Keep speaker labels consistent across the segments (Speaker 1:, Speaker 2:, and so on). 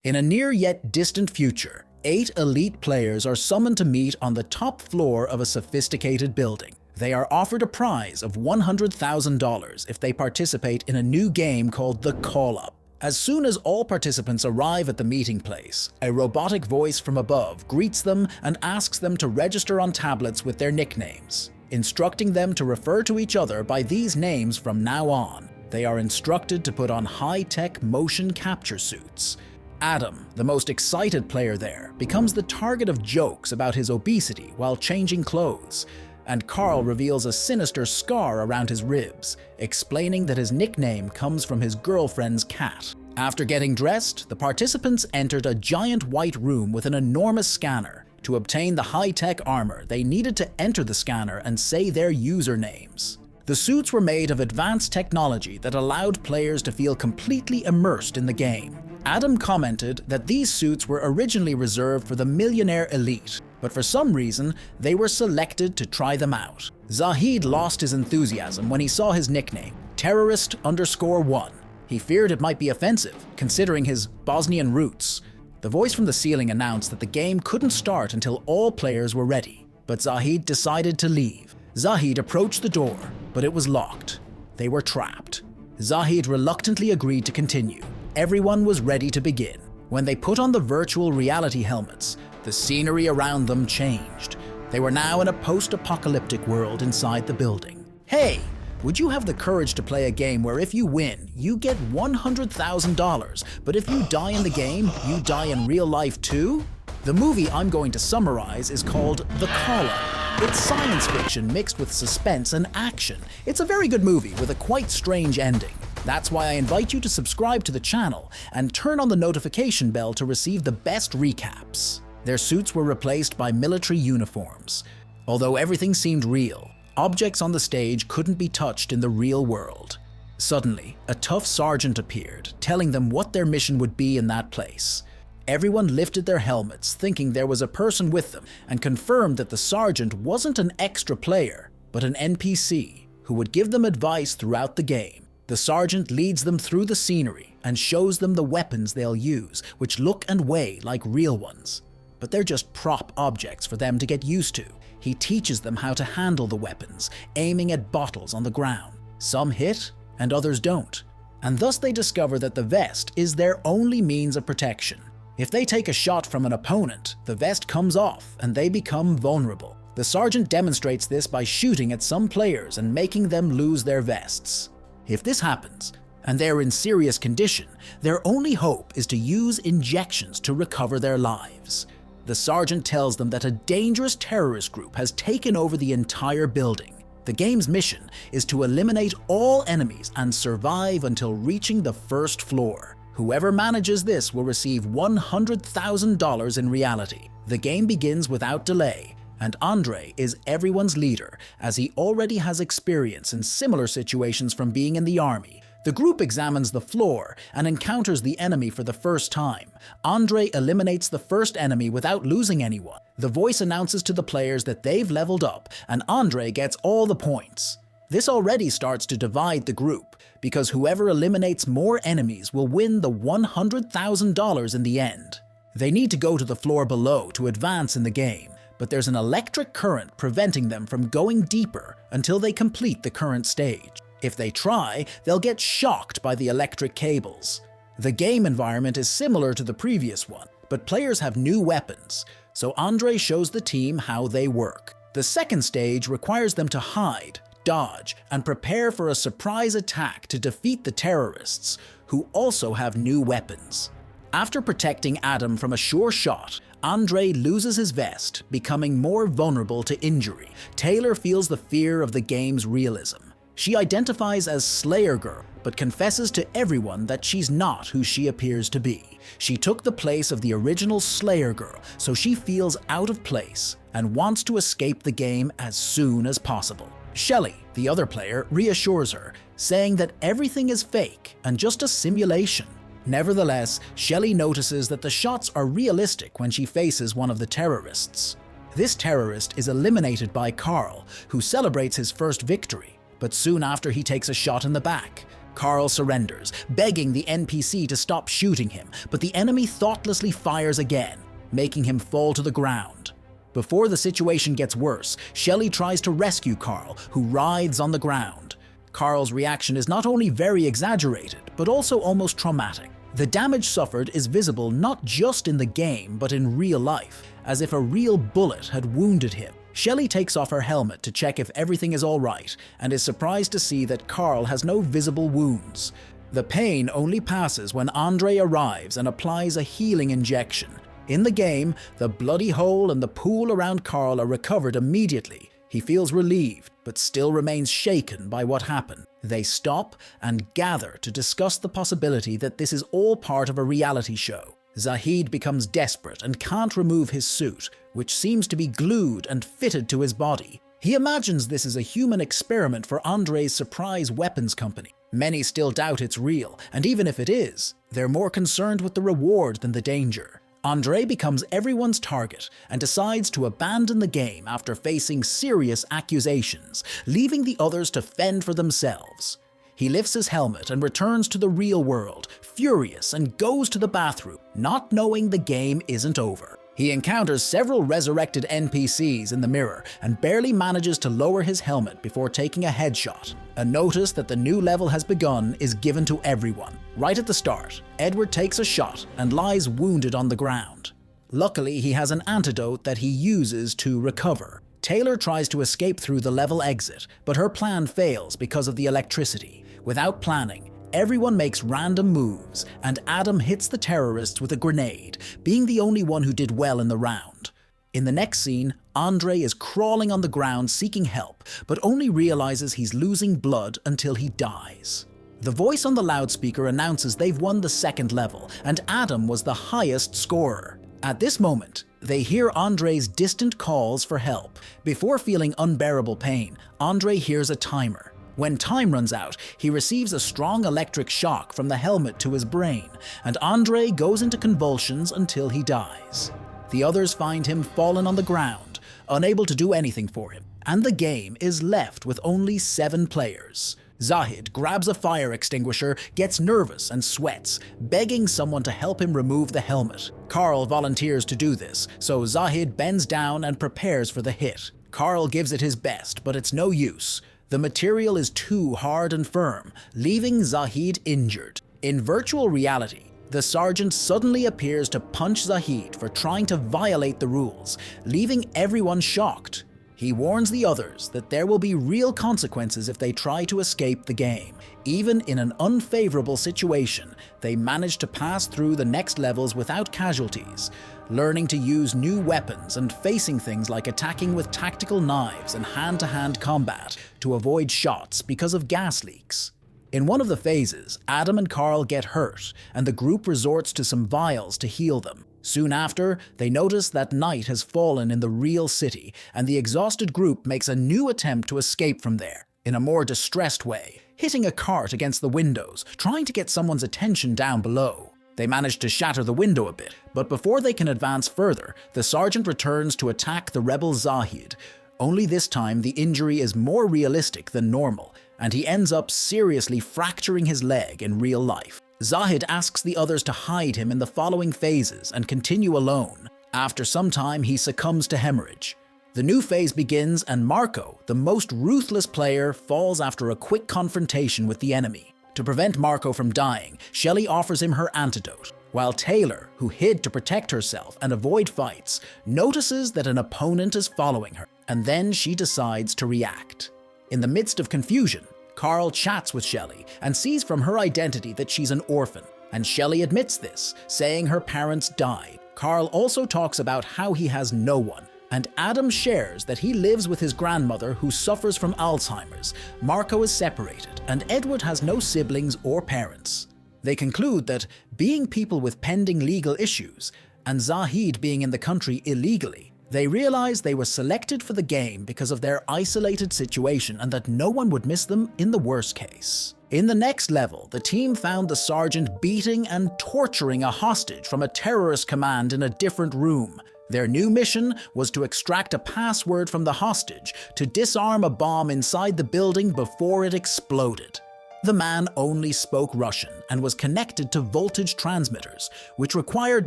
Speaker 1: In a near yet distant future, 8 elite players are summoned to meet on the top floor of a sophisticated building. They are offered a prize of $100,000 if they participate in a new game called Th3 C4ll Up. As soon as all participants arrive at the meeting place, a robotic voice from above greets them and asks them to register on tablets with their nicknames, instructing them to refer to each other by these names from now on. They are instructed to put on high-tech motion capture suits. Adam, the most excited player there, becomes the target of jokes about his obesity while changing clothes, and Carl reveals a sinister scar around his ribs, explaining that his nickname comes from his girlfriend's cat. After getting dressed, the participants entered a giant white room with an enormous scanner. To obtain the high-tech armor, they needed to enter the scanner and say their usernames. The suits were made of advanced technology that allowed players to feel completely immersed in the game. Adam commented that these suits were originally reserved for the millionaire elite, but for some reason, they were selected to try them out. Zahid lost his enthusiasm when he saw his nickname, Terrorist_1. He feared it might be offensive, considering his Bosnian roots. The voice from the ceiling announced that the game couldn't start until all players were ready, but Zahid decided to leave. Zahid approached the door, but it was locked. They were trapped. Zahid reluctantly agreed to continue. Everyone was ready to begin. When they put on the virtual reality helmets, the scenery around them changed. They were now in a post-apocalyptic world inside the building. Hey, would you have the courage to play a game where if you win, you get $100,000, but if you die in the game, you die in real life too? The movie I'm going to summarize is called Th3 C4ll Up. It's science fiction mixed with suspense and action. It's a very good movie with a quite strange ending. That's why I invite you to subscribe to the channel and turn on the notification bell to receive the best recaps. Their suits were replaced by military uniforms. Although everything seemed real, objects on the stage couldn't be touched in the real world. Suddenly, a tough sergeant appeared, telling them what their mission would be in that place. Everyone lifted their helmets, thinking there was a person with them, and confirmed that the sergeant wasn't an extra player, but an NPC who would give them advice throughout the game. The sergeant leads them through the scenery and shows them the weapons they'll use, which look and weigh like real ones. But they're just prop objects for them to get used to. He teaches them how to handle the weapons, aiming at bottles on the ground. Some hit and others don't, and thus they discover that the vest is their only means of protection. If they take a shot from an opponent, the vest comes off and they become vulnerable. The sergeant demonstrates this by shooting at some players and making them lose their vests. If this happens, and they're in serious condition, their only hope is to use injections to recover their lives. The sergeant tells them that a dangerous terrorist group has taken over the entire building. The game's mission is to eliminate all enemies and survive until reaching the first floor. Whoever manages this will receive $100,000 in reality. The game begins without delay, and Andre is everyone's leader as he already has experience in similar situations from being in the army. The group examines the floor and encounters the enemy for the first time. Andre eliminates the first enemy without losing anyone. The voice announces to the players that they've leveled up, and Andre gets all the points. This already starts to divide the group, because whoever eliminates more enemies will win the $100,000 in the end. They need to go to the floor below to advance in the game, but there's an electric current preventing them from going deeper until they complete the current stage. If they try, they'll get shocked by the electric cables. The game environment is similar to the previous one, but players have new weapons, so Andre shows the team how they work. The second stage requires them to hide, dodge, and prepare for a surprise attack to defeat the terrorists, who also have new weapons. After protecting Adam from a sure shot, Andre loses his vest, becoming more vulnerable to injury. Taylor feels the fear of the game's realism. She identifies as Slayer Girl, but confesses to everyone that she's not who she appears to be. She took the place of the original Slayer Girl, so she feels out of place and wants to escape the game as soon as possible. Shelly, the other player, reassures her, saying that everything is fake and just a simulation. Nevertheless, Shelly notices that the shots are realistic when she faces one of the terrorists. This terrorist is eliminated by Carl, who celebrates his first victory, but soon after he takes a shot in the back. Carl surrenders, begging the NPC to stop shooting him, but the enemy thoughtlessly fires again, making him fall to the ground. Before the situation gets worse, Shelly tries to rescue Carl, who writhes on the ground. Carl's reaction is not only very exaggerated, but also almost traumatic. The damage suffered is visible not just in the game, but in real life, as if a real bullet had wounded him. Shelly takes off her helmet to check if everything is all right, and is surprised to see that Carl has no visible wounds. The pain only passes when Andre arrives and applies a healing injection. In the game, the bloody hole and the pool around Carl are recovered immediately. He feels relieved, but still remains shaken by what happened. They stop and gather to discuss the possibility that this is all part of a reality show. Zahid becomes desperate and can't remove his suit, which seems to be glued and fitted to his body. He imagines this is a human experiment for Andre's surprise weapons company. Many still doubt it's real, and even if it is, they're more concerned with the reward than the danger. Andre becomes everyone's target and decides to abandon the game after facing serious accusations, leaving the others to fend for themselves. He lifts his helmet and returns to the real world, furious, and goes to the bathroom, not knowing the game isn't over. He encounters several resurrected NPCs in the mirror and barely manages to lower his helmet before taking a headshot. A notice that the new level has begun is given to everyone. Right at the start, Edward takes a shot and lies wounded on the ground. Luckily, he has an antidote that he uses to recover. Taylor tries to escape through the level exit, but her plan fails because of the electricity. Without planning, everyone makes random moves, and Adam hits the terrorists with a grenade, being the only one who did well in the round. In the next scene, Andre is crawling on the ground seeking help, but only realizes he's losing blood until he dies. The voice on the loudspeaker announces they've won the second level, and Adam was the highest scorer. At this moment, they hear Andre's distant calls for help. Before feeling unbearable pain, Andre hears a timer. When time runs out, he receives a strong electric shock from the helmet to his brain, and Andre goes into convulsions until he dies. The others find him fallen on the ground, unable to do anything for him, and the game is left with only 7 players. Zahid grabs a fire extinguisher, gets nervous and sweats, begging someone to help him remove the helmet. Carl volunteers to do this, so Zahid bends down and prepares for the hit. Carl gives it his best, but it's no use. The material is too hard and firm, leaving Zahid injured. In virtual reality, the sergeant suddenly appears to punch Zahid for trying to violate the rules, leaving everyone shocked. He warns the others that there will be real consequences if they try to escape the game. Even in an unfavorable situation, they manage to pass through the next levels without casualties, learning to use new weapons and facing things like attacking with tactical knives and hand-to-hand combat to avoid shots because of gas leaks. In one of the phases, Adam and Carl get hurt, and the group resorts to some vials to heal them. Soon after, they notice that night has fallen in the real city, and the exhausted group makes a new attempt to escape from there, in a more distressed way, hitting a cart against the windows, trying to get someone's attention down below. They manage to shatter the window a bit, but before they can advance further, the sergeant returns to attack the rebel Zahid. Only this time the injury is more realistic than normal, and he ends up seriously fracturing his leg in real life. Zahid asks the others to hide him in the following phases and continue alone. After some time, he succumbs to hemorrhage. The new phase begins, and Marco, the most ruthless player, falls after a quick confrontation with the enemy. To prevent Marco from dying, Shelly offers him her antidote, while Taylor, who hid to protect herself and avoid fights, notices that an opponent is following her, and then she decides to react. In the midst of confusion, Carl chats with Shelly and sees from her identity that she's an orphan, and Shelly admits this, saying her parents died. Carl also talks about how he has no one, and Adam shares that he lives with his grandmother who suffers from Alzheimer's. Marco is separated, and Edward has no siblings or parents. They conclude that, being people with pending legal issues, and Zahid being in the country illegally, they realize they were selected for the game because of their isolated situation and that no one would miss them in the worst case. In the next level, the team found the sergeant beating and torturing a hostage from a terrorist command in a different room. Their new mission was to extract a password from the hostage to disarm a bomb inside the building before it exploded. The man only spoke Russian and was connected to voltage transmitters, which required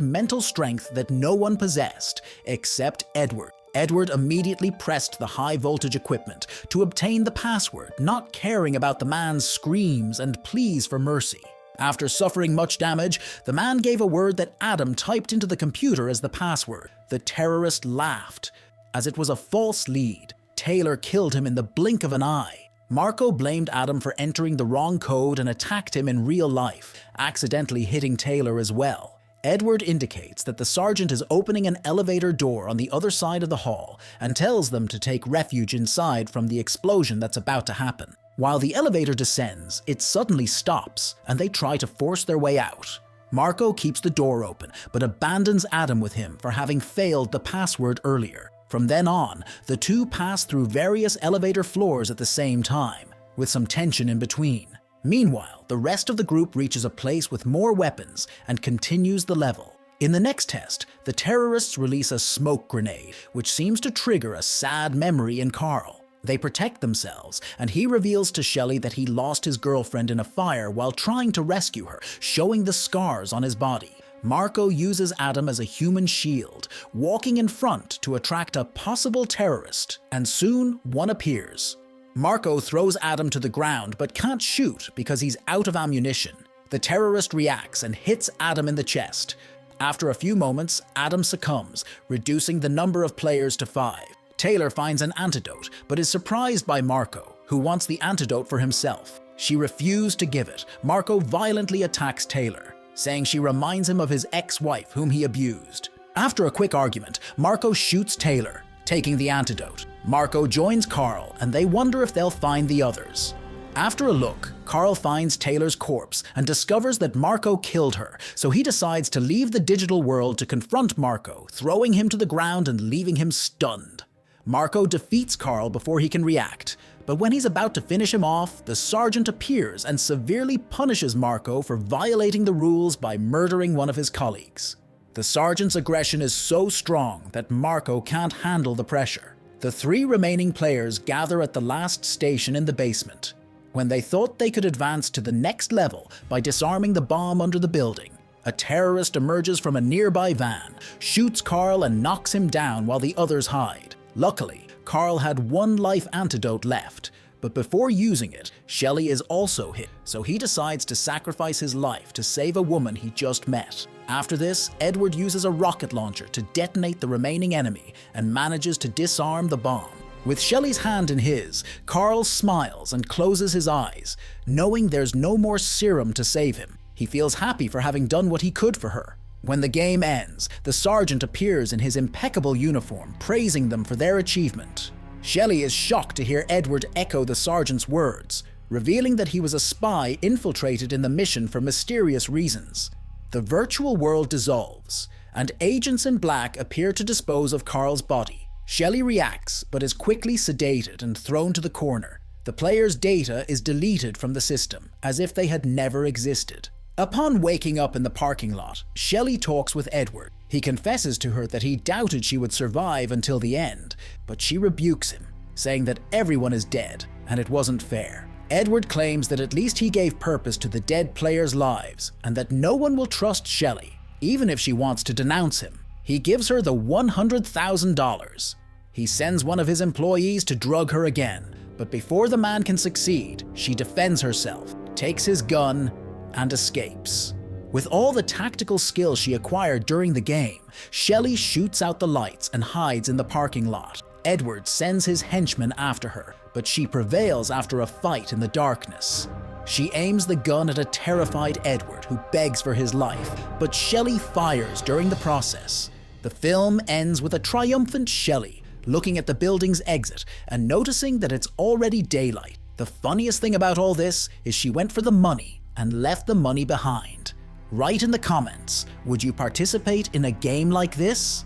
Speaker 1: mental strength that no one possessed, except Edward. Edward immediately pressed the high-voltage equipment to obtain the password, not caring about the man's screams and pleas for mercy. After suffering much damage, the man gave a word that Adam typed into the computer as the password. The terrorist laughed, as it was a false lead. Taylor killed him in the blink of an eye. Marco blamed Adam for entering the wrong code and attacked him in real life, accidentally hitting Taylor as well. Edward indicates that the sergeant is opening an elevator door on the other side of the hall and tells them to take refuge inside from the explosion that's about to happen. While the elevator descends, it suddenly stops and they try to force their way out. Marco keeps the door open but abandons Adam with him for having failed the password earlier. From then on, the two pass through various elevator floors at the same time, with some tension in between. Meanwhile, the rest of the group reaches a place with more weapons and continues the level. In the next test, the terrorists release a smoke grenade, which seems to trigger a sad memory in Carl. They protect themselves, and he reveals to Shelley that he lost his girlfriend in a fire while trying to rescue her, showing the scars on his body. Marco uses Adam as a human shield, walking in front to attract a possible terrorist, and soon one appears. Marco throws Adam to the ground but can't shoot because he's out of ammunition. The terrorist reacts and hits Adam in the chest. After a few moments, Adam succumbs, reducing the number of players to 5. Taylor finds an antidote but is surprised by Marco, who wants the antidote for himself. She refused to give it. Marco violently attacks Taylor, saying she reminds him of his ex-wife whom he abused. After a quick argument, Marco shoots Taylor, taking the antidote. Marco joins Carl and they wonder if they'll find the others. After a look, Carl finds Taylor's corpse and discovers that Marco killed her, so he decides to leave the digital world to confront Marco, throwing him to the ground and leaving him stunned. Marco defeats Carl before he can react, but when he's about to finish him off, the sergeant appears and severely punishes Marco for violating the rules by murdering one of his colleagues. The sergeant's aggression is so strong that Marco can't handle the pressure. The 3 remaining players gather at the last station in the basement. When they thought they could advance to the next level by disarming the bomb under the building, a terrorist emerges from a nearby van, shoots Carl and knocks him down while the others hide. Luckily, Carl had 1 life antidote left, but before using it, Shelley is also hit, so he decides to sacrifice his life to save a woman he just met. After this, Edward uses a rocket launcher to detonate the remaining enemy and manages to disarm the bomb. With Shelley's hand in his, Carl smiles and closes his eyes, knowing there's no more serum to save him. He feels happy for having done what he could for her. When the game ends, the sergeant appears in his impeccable uniform, praising them for their achievement. Shelley is shocked to hear Edward echo the sergeant's words, revealing that he was a spy infiltrated in the mission for mysterious reasons. The virtual world dissolves, and agents in black appear to dispose of Carl's body. Shelley reacts, but is quickly sedated and thrown to the corner. The player's data is deleted from the system, as if they had never existed. Upon waking up in the parking lot, Shelley talks with Edward. He confesses to her that he doubted she would survive until the end, but she rebukes him, saying that everyone is dead, and it wasn't fair. Edward claims that at least he gave purpose to the dead players' lives, and that no one will trust Shelley, even if she wants to denounce him. He gives her the $100,000. He sends one of his employees to drug her again, but before the man can succeed, she defends herself, takes his gun, and escapes. With all the tactical skill she acquired during the game, Shelley shoots out the lights and hides in the parking lot. Edward sends his henchmen after her, but she prevails after a fight in the darkness. She aims the gun at a terrified Edward who begs for his life, but Shelley fires during the process. The film ends with a triumphant Shelley looking at the building's exit and noticing that it's already daylight. The funniest thing about all this is she went for the money and left the money behind. Write in the comments, would you participate in a game like this?